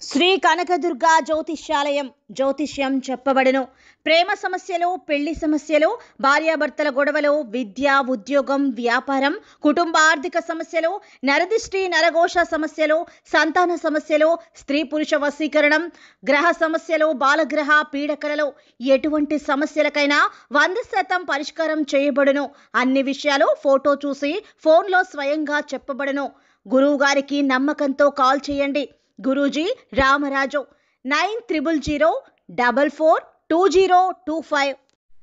శ్రీ కనకదుర్గ జ్యోతిష్యాలయం జ్యోతిష్యం చెప్పబడును. ప్రేమ సమస్యలు, పెళ్లి సమస్యలు, భార్యాభర్తల గొడవలు, విద్య, ఉద్యోగం, వ్యాపారం, కుటుంబ ఆర్థిక సమస్యలు, నరదిష్టి, నరఘోష సమస్యలు, సంతాన సమస్యలు, స్త్రీ పురుష వశీకరణం, గ్రహ సమస్యలు, బాలగ్రహ పీడకలలో ఎటువంటి సమస్యలకైనా 100% పరిష్కారం చేయబడును. అన్ని విషయాలు ఫోటో చూసి ఫోన్లో స్వయంగా చెప్పబడును. గురువు గారికి నమ్మకంతో కాల్ చేయండి. గురూజీ రామరాజు 9000442025.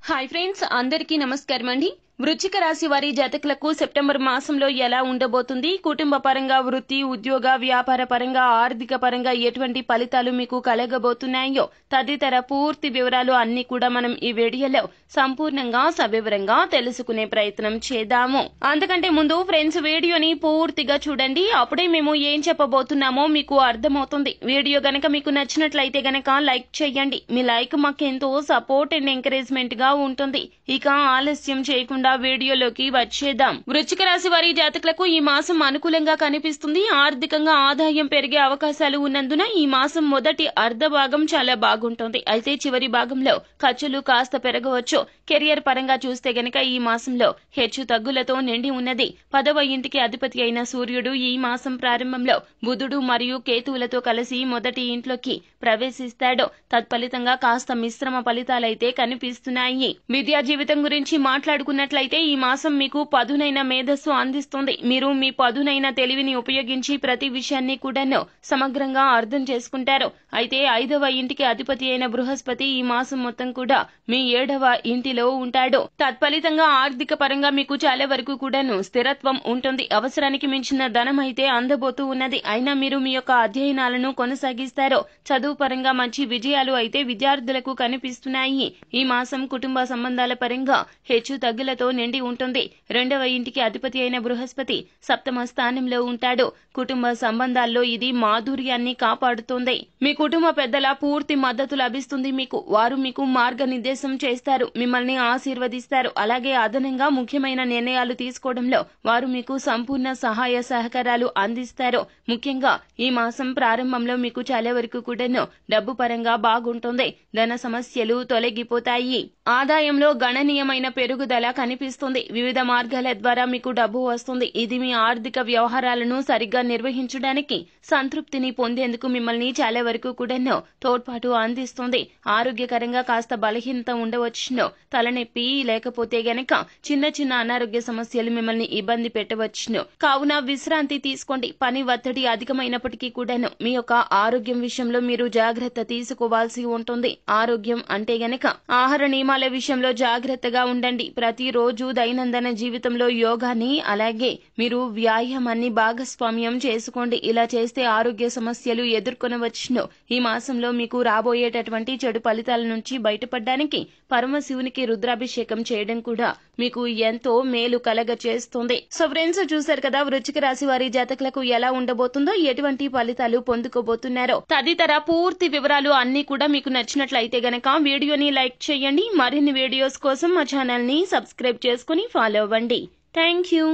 హాయ్ ఫ్రెండ్స్, అందరికీ నమస్కారం అండి. వృశ్చిక రాశి వారి జాతకులకు సెప్టెంబర్ మాసంలో ఎలా ఉండబోతుంది, కుటుంబ పరంగా, వృత్తి, ఉద్యోగ, వ్యాపార పరంగా, ఆర్థిక పరంగా ఎటువంటి ఫలితాలు మీకు కలగబోతున్నాయో తదితర పూర్తి వివరాలు అన్ని కూడా మనం ఈ వీడియోలో సంపూర్ణంగా సవివరంగా తెలుసుకునే ప్రయత్నం చేద్దాము. అంతకంటే ముందు ఫ్రెండ్స్, వీడియోని పూర్తిగా చూడండి, అప్పుడే మేము ఏం చెప్పబోతున్నామో మీకు అర్థమవుతుంది. వీడియో గనక మీకు నచ్చినట్లయితే గనక లైక్ చేయండి. మీ లైక్ మాకెంతో సపోర్ట్ అండ్ ఎంకరేజ్మెంట్ గా ఉంటుంది. ఇక ఆలస్యం చేయకుండా వీడియోలోకి వచ్చేద్దాం. వృశ్చిక రాశి వారి జాతకులకు ఈ మాసం అనుకూలంగా కనిపిస్తుంది. ఆర్థికంగా ఆదాయం పెరిగే అవకాశాలు ఉన్నందున ఈ మాసం మొదటి అర్ధ భాగం చాలా బాగుంటుంది. అయితే చివరి భాగంలో ఖర్చులు కాస్త పెరగవచ్చు. కెరియర్ పరంగా చూస్తే గనక ఈ మాసంలో హెచ్చు తగ్గులతో నిండి ఉన్నది. 10వ ఇంటికి అధిపతి అయిన సూర్యుడు ఈ మాసం ప్రారంభంలో బుధుడు మరియు కేతువులతో కలిసి మొదటి ఇంట్లోకి ప్రవేశిస్తాడు. తత్ఫలితంగా కాస్త మిశ్రమ ఫలితాలైతే కనిపిస్తున్నాయి. విద్యా జీవితం గురించి మాట్లాడుకున్నట్లయితే ఈ మాసం మీకు పదునైన మేధస్సు అందిస్తుంది. మీరు మీ పదునైన తెలివిని ఉపయోగించి ప్రతి విషయాన్ని కూడాను సమగ్రంగా అర్థం చేసుకుంటారు. అయితే 5వ ఇంటికి అధిపతి అయిన బృహస్పతి ఈ మాసం మొత్తం కూడా మీ 7వ ఇంటిలో ఉంటాడు. తత్ఫలితంగా ఆర్థిక పరంగా మీకు చాలా వరకు కూడాను స్థిరత్వం ఉంటుంది. అవసరానికి మించిన ధనం అయితే అందబోతూ ఉన్నది. అయినా మీరు మీ యొక్క అధ్యయనాలను కొనసాగిస్తారు. చదువు పరంగా మంచి విజయాలు అయితే విద్యార్థులకు కనిపిస్తున్నాయి. ఈ మాసం కుటుంబ సంబంధాల పరంగా హెచ్చు తగ్గులతో నిండి ఉంటుంది. 2వ ఇంటికి అధిపతి అయిన బృహస్పతి 7వ స్థానంలో ఉంటాడు. కుటుంబ సంబంధాల్లో ఇది మాధుర్యాన్ని కాపాడుతుంది. మీ కుటుంబ పెద్దల పూర్తి మద్దతు లభిస్తుంది. వారు మీకు మార్గనిర్దేశం చేస్తారు, మిమ్మల్ని ఆశీర్వదిస్తారు. అలాగే అదనంగా ముఖ్యమైన నిర్ణయాలు తీసుకోవడంలో వారు మీకు సంపూర్ణ సహాయ సహకారాలు అందిస్తారు. ముఖ్యంగా ఈ మాసం ప్రారంభంలో మీకు చాలా వరకు కూడాను డబ్బు పరంగా బాగుంటుంది. ధన సమస్యలు తొలగిపోతాయి. ఆదాయంలో గణనీయమైన పెరుగుదల కనిపిస్తుంది. వివిధ మార్గాల ద్వారా మీకు డబ్బు వస్తుంది. ఇది మీ ఆర్థిక వ్యవహారాలను సరిగ్గా నిర్వహించడానికి, సంతృప్తిని పొందేందుకు మిమ్మల్ని చాలా వరకు కూడాను తోడ్పాటు అందిస్తుంది. ఆరోగ్యకరంగా కాస్త బలహీనత ఉండవచ్చును. తలనొప్పి లేకపోతే గనక చిన్న చిన్న అనారోగ్య సమస్యలు మిమ్మల్ని ఇబ్బంది పెట్టవచ్చును. కావున విశ్రాంతి తీసుకోండి. పని ఒత్తిడి అధికమైనప్పటికీ కూడాను మీ యొక్క ఆరోగ్యం విషయంలో మీరు జాగ్రత్త తీసుకోవాల్సి ఉంటుంది. ఆరోగ్యం అంటే గనక ఆహార నియమాల విషయంలో జాగ్రత్తగా ఉండండి. ప్రతిరోజు దైనందిన జీవితంలో యోగాని, అలాగే మీరు వ్యాయామాన్ని భాగస్వామ్యం చేసుకోండి. ఇలా చేస్తే ఆరోగ్య సమస్యలు ఎదుర్కొనవచ్చును. ఈ మాసంలో మీకు రాబోయేటటువంటి చెడు ఫలితాల నుంచి బయటపడడానికి పరమశివునికి రుద్రాభిషేకం చేయడం కూడా మీకు ఎంతో మేలు కలగ చేస్తుంది. సో ఫ్రెండ్స్, చూశారు కదా వృశ్చిక రాశి వారి జాతకులకు ఎలా ఉండబోతుందో, ఎటువంటి ఫలితాలు పొందుకోబోతున్నారో తదితర పూర్తి వివరాలు అన్ని కూడా మీకు నచ్చినట్లయితే గనక వీడియోని లైక్ చేయండి. మరిన్ని వీడియోస్ కోసం మా ఛానల్ ని సబ్స్క్రైబ్ చేసుకుని ఫాలో అవ్వండి. Thank you.